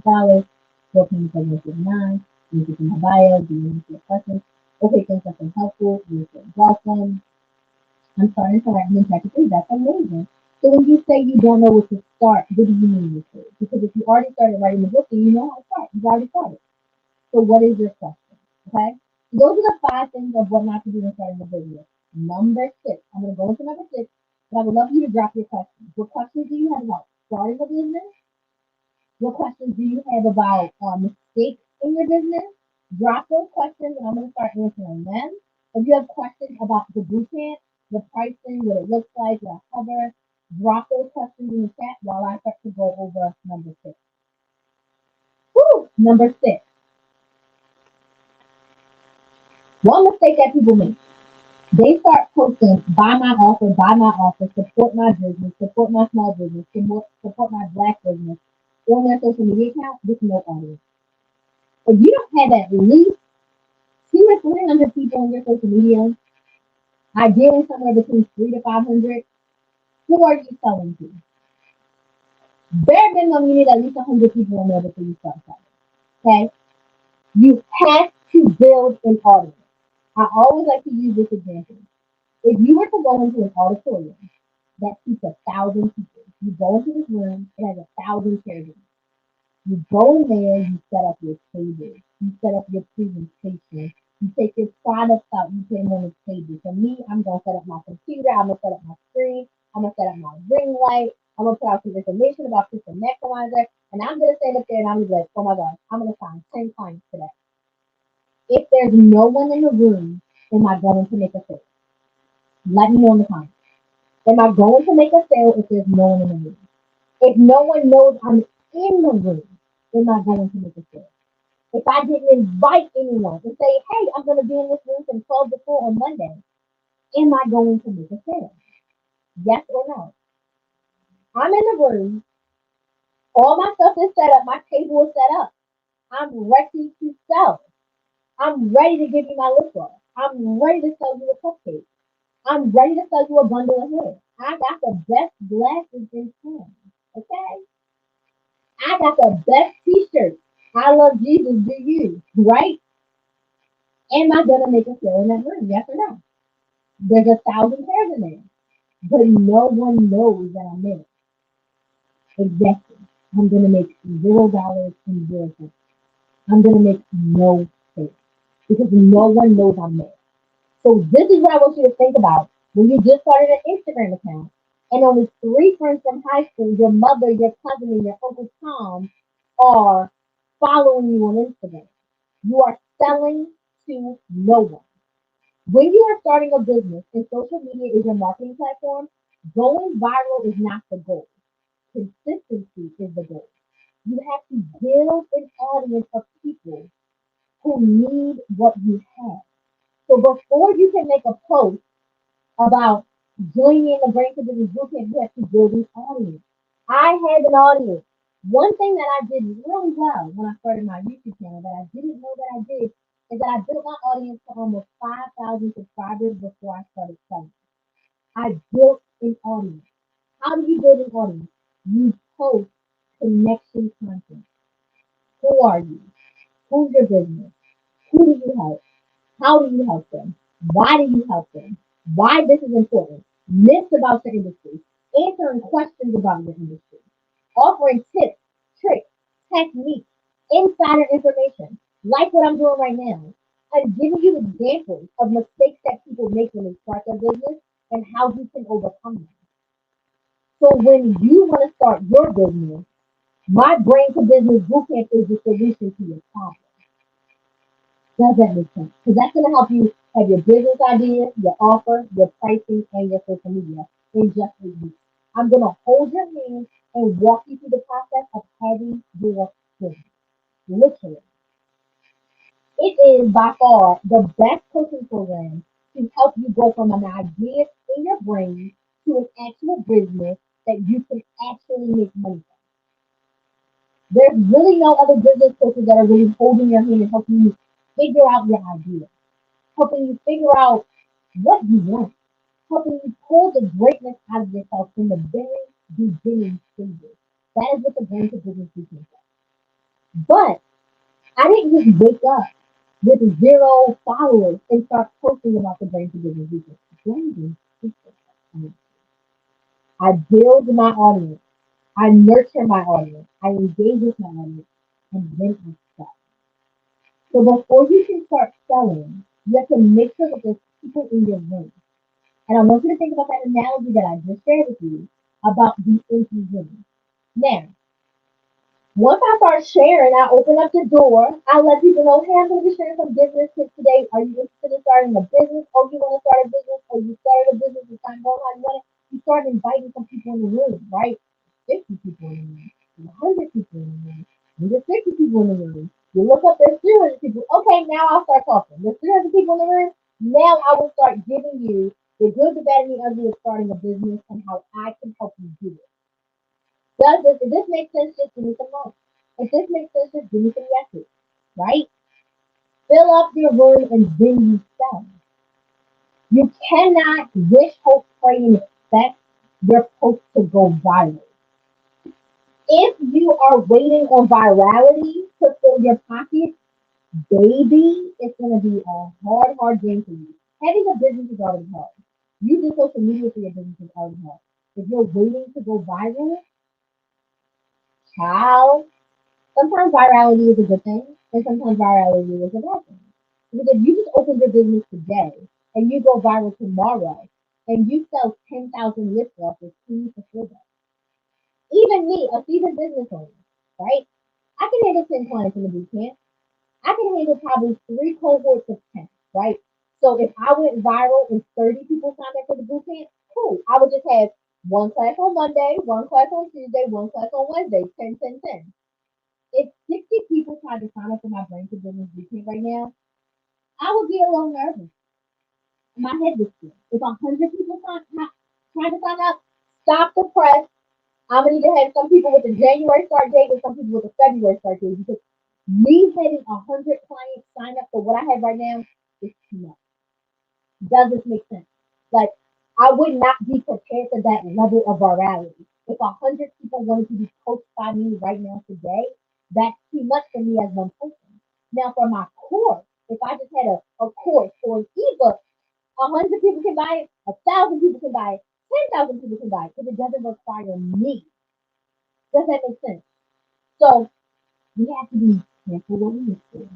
$5,000. $14 $9. Use it in my bio. Do you answer questions? Okay, thanks. That's been helpful. You're so welcome. I'm starting to write in practically. That's amazing. So when you say you don't know what to start, what do you mean with it? Because if you already started writing the book, then you know how to start. You've already started. So what is your question? Okay? Those are the 5 things of what not to do when starting a business. Number 6. I'm going to go into number 6, but I would love you to drop your questions. What questions do you have about starting a business? What questions do you have about mistakes in your business? Drop those questions and I'm going to start answering them. If you have questions about the bootcamp, the pricing, what it looks like, what I cover, drop those questions in the chat while I start to go over number 6. Woo! Number 6. One mistake that people make. They start posting, buy my offer, support my business, support my small business, support my black business on their social media account with no audience. If you don't have at least 200 or 300 people on your social media, ideally somewhere between 300 to 500, who are you selling to? Bare minimum, you need at least 100 people on there before you start selling. Okay? You have to build an audience. I always like to use this example. If you were to go into an auditorium that seats 1,000 people, you go into this room, it has 1,000 chairs. You go in there, you set up your table, you set up your presentation, you take your products out, you put them on the table. For me, I'm gonna set up my computer, I'm gonna set up my screen, I'm gonna set up my ring light, I'm gonna put out some information about this and Maximizer, and I'm gonna stand up there and I'm gonna be like, oh my gosh, I'm gonna find 10 clients today. If there's no one in the room, am I going to make a sale? Let me know in the comments. Am I going to make a sale if there's no one in the room? If no one knows I'm in the room, am I going to make a sale? If I didn't invite anyone and say, hey, I'm going to be in this room from 12 to 4 on Monday, am I going to make a sale? Yes or no? I'm in the room. All my stuff is set up. My table is set up. I'm ready to sell. I'm ready to give you my lip gloss. I'm ready to sell you a cupcake. I'm ready to sell you a bundle of hair. I got the best glasses in town. Okay? I got the best t-shirt. I love Jesus, do you? Right? Am I gonna make a sale in that room? Yes or no? There's 1,000 pairs in there. But no one knows that I'm there. Exactly. I'm gonna make $0 and 0 cents. I'm gonna make no sale. Because no one knows I'm there. So this is what I want you to think about when you just started an Instagram account and only 3 friends from high school, your mother, your cousin, and your Uncle Tom are following you on Instagram. You are selling to no one. When you are starting a business and social media is your marketing platform, going viral is not the goal. Consistency is the goal. You have to build an audience of people who need what you have. So before you can make a post about joining the Brain to Business Bootcamp, you have to build an audience. I had an audience. One thing that I did really well when I started my YouTube channel that I didn't know that I did is that I built my audience to almost 5,000 subscribers before I started selling. I built an audience. How do you build an audience? You post connection content. Who are you? Who's your business? Who do you help? How do you help them? Why do you help them? Why this is important? Myths about your industry. Answering questions about your industry. Offering tips, tricks, techniques, insider information, like what I'm doing right now. I'm giving you examples of mistakes that people make when they start their business and how you can overcome them. So when you want to start your business, my Brain to Business Bootcamp is the solution to your problem. Does that make sense? Because that's going to help you have your business idea, your offer, your pricing, and your social media in just 8 weeks. I'm going to hold your hand and walk you through the process of having your business. Literally. It is by far the best coaching program to help you go from an idea in your brain to an actual business that you can actually make money from. There's really no other business coaches that are really holding your hand and helping you figure out your idea, helping you figure out what you want, helping you pull the greatness out of yourself in the very beginning stages. That is what the Brain to Business Weekend is. But I didn't just wake up with 0 followers and start posting about the Brain to Business Weekend. I build my audience. I nurture my audience. I engage with my audience. And then I sell. So before you can start selling, you have to make sure that there's people in your room. And I want you to think about that analogy that I just shared with you about the empty room. Now, once I start sharing, I open up the door. I let people know, hey, I'm going to be sharing some business tips today. Are you interested in starting a business? Or you want to start a business? Or you started a business and time going how you want it? You start inviting some people in the room, right? 50 people in the room, 100 people in the room, 150 people in the room. You look up, there's 300 people. Okay, now I'll start talking. There's 300 people in the room. Now I will start giving you the good, the bad, and the ugly of starting a business and how I can help you do it. If this makes sense, just give me some more. If this makes sense, just give me some yeses, right? Fill up your room and then you sell. You cannot wish, hope, pray, and expect your post to go viral. If you are waiting on virality to fill your pocket, baby, it's going to be a hard, hard game for you. Having a business is already hard. Using social media for your business is already hard. If you're waiting to go viral, child, sometimes virality is a good thing, and sometimes virality is a bad thing. Because if you just open your business today and you go viral tomorrow and you sell 10,000 lip glosses, who needs to feel that? Even me, a seasoned business owner, right? I can handle 10 clients in the boot camp. I can handle probably 3 cohorts of 10, right? So if I went viral and 30 people signed up for the boot camp, cool. I would just have one class on Monday, one class on Tuesday, one class on Wednesday, 10, 10, 10. If 60 people tried to sign up for my Brain to Business Weekend right now, I would be a little nervous. My head would spin. If 100 people trying to sign up, stop the press. I'm going to need to have some people with a January start date and some people with a February start date because me having 100 clients sign up for what I have right now is too much. Does this make sense? Like, I would not be prepared for that level of virality. If 100 people wanted to be coached by me right now today, that's too much for me as one person. Now, for my course, if I just had a course or an ebook, 100 people can buy it, 1,000 people can buy it, 10,000 people can buy it because it doesn't require me. Does that make sense? So we have to be careful what we look for.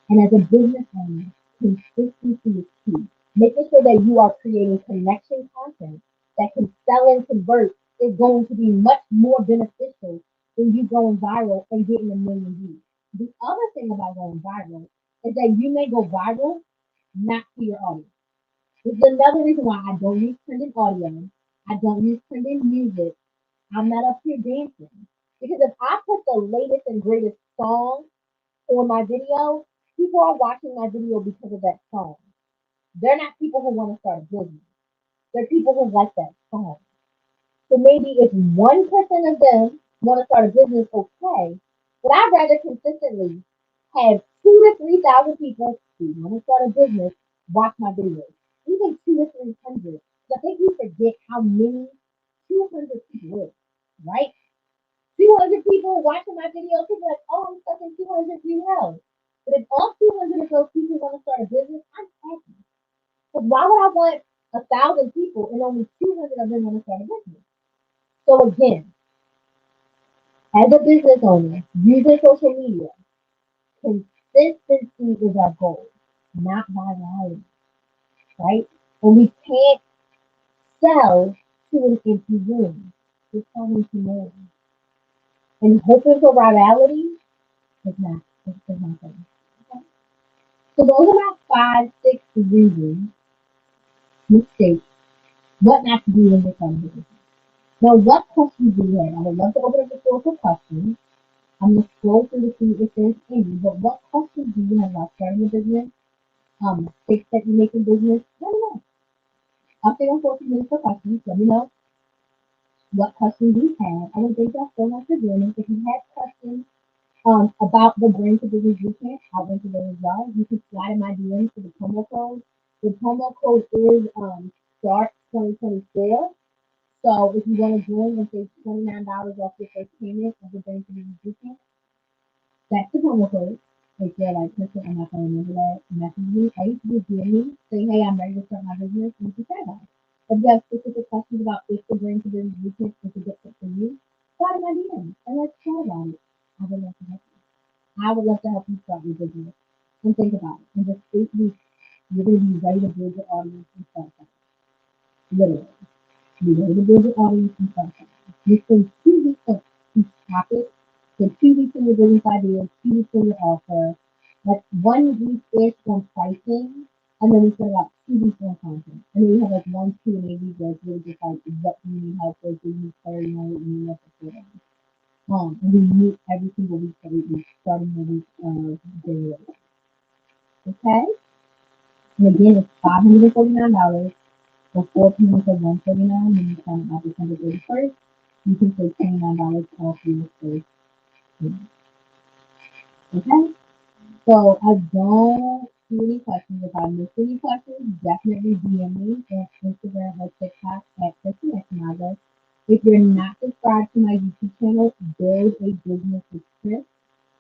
And as a business owner, consistency is key. Making sure that you are creating connection content that can sell and convert is going to be much more beneficial than you going viral and getting a million views. The other thing about going viral is that you may go viral not to your audience. This is another reason why I don't use trending audio. I don't use trending music. I'm not up here dancing. Because if I put the latest and greatest song on my video, people are watching my video because of that song. They're not people who want to start a business. They're people who like that song. So maybe if 1% of them want to start a business, okay. But I'd rather consistently have 2 to 3 thousand people who want to start a business watch my videos. Even 2 to 300. I think we forget how many 200 people is, right? 200 people watching my videos, people are like, oh, I'm stuck in 200 views. But if all 200 of those people want to start a business, I'm happy. Because why would I want 1,000 people and only 200 of them want to start a business? So again, as a business owner, using social media, consistency is our goal, not virality, right? And we can't sell to an empty room. We're selling to more. And hoping for virality is not, is not good. Okay? So those are my 5, 6 reasons, mistakes, what not to do when you're starting a business. Now, what questions do you have? I would love to open up the floor for questions. I'm going to scroll through to see if there's any, but what questions do you have about starting a business? Mistakes that you make in business? Let me know. I'll stay on 14 minutes for questions. Let me know what questions you have. I would thank y'all so much for joining. If you have questions about the Brain to Business Bootcamp, I'll answer those as well. You can slide in my DMs for the promo code. The promo code is START 2024. So if you want to join and save $29 off your first payment of the Brain to Business Bootcamp, that's the promo code. If you're like, listen, I'm not going to remember that, message me, or you can just DM me, say, hey, I'm ready to start my business, and you can say that. If you have specific questions about if the Brain to Business Bootcamp is a good fit for you, slide in my DM and let's chat about it. I would love to help you. I would love to help you start your business. And think about it. In just 8 weeks, you're going to be ready to build your audience and start something. Literally. Be ready to build your audience and start something. You spend 2 weeks on each topic, so 2 weeks on your business idea, 2 weeks on your offer, like 1 week ish on pricing, and then we spend about 2 weeks on content. And then we have like 1 Q&A week where it's really just like what do you need help with, do you need clarity on what you need help with. And we meet every single week, every week, starting the week of January. Okay? And again, it's $549 for 4 payments of $149 when you sign up by December 31st. You can save $29 off your first payment. Okay? So I don't see any questions. If I miss any questions, definitely DM me on Instagram or TikTok at Chrissy Exmago. If you're not subscribed to my YouTube channel, Build a Business with Chris.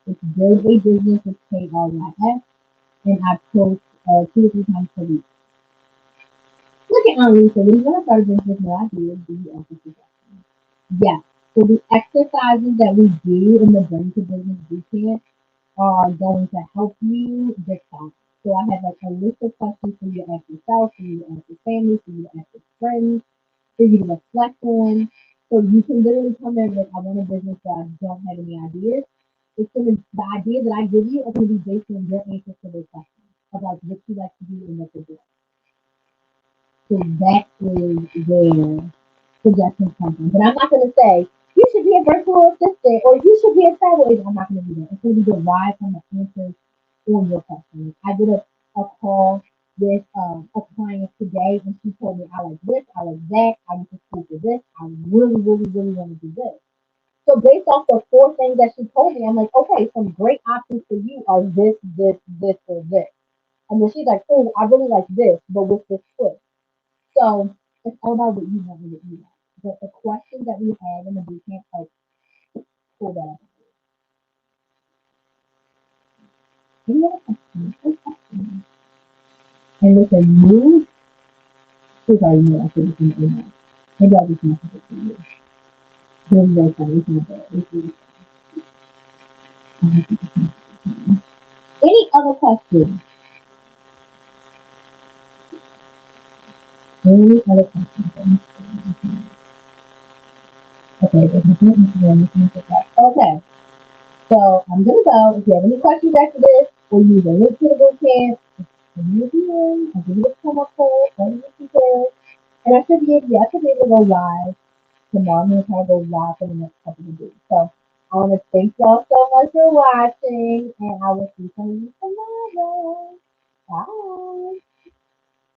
It's Build a Business with KRYS, and I post 2 to 3 times per week. Look at Lisa. When you want to start a business with no ideas, do you offer suggestions? Yes. So the exercises that we do in the Brain to Business Bootcamp are going to help you decide. So I have like a list of questions for you to ask yourself, for you to ask your family, for you to ask your friends, for you to reflect on. So you can literally come in with, I want a business that I don't have any ideas. It's gonna the ideas that I give you are gonna be based on your answers to those questions about what you like to do and what to do. So that is where suggestions come from. But I'm not going to say, you should be a virtual assistant or you should be a travel agent. I'm not going to do that. It's going to be derived from the answers on your questions. I did a call with a client today and she told me, I like this, I like that, I went to school for this, I really, really, really want to do this. So based off the 4 things that she told me, I'm like, okay, some great options for you are this, or this. And then she's like, oh, I really like this, but with this twist. So it's all about what you want and what you like. But the questions that we have in the bootcamp help pull that up. Any other questions? Good questions. And listen, you, please already know I said this in the email. Maybe I'll just message it to you. This is very funny. It's not bad. It's really funny. Any other questions? Any other questions? Okay, there's nothing on Instagram. Okay. So I'm gonna go. If you have any questions after this, or you need a link to the boot camp, send me a DM. I'll give you the promo code, or the details. And I should be able to go live tomorrow. I'm gonna try to go live for the next couple of days. So I want to thank y'all so much for watching, and I will see some of you tomorrow. Bye.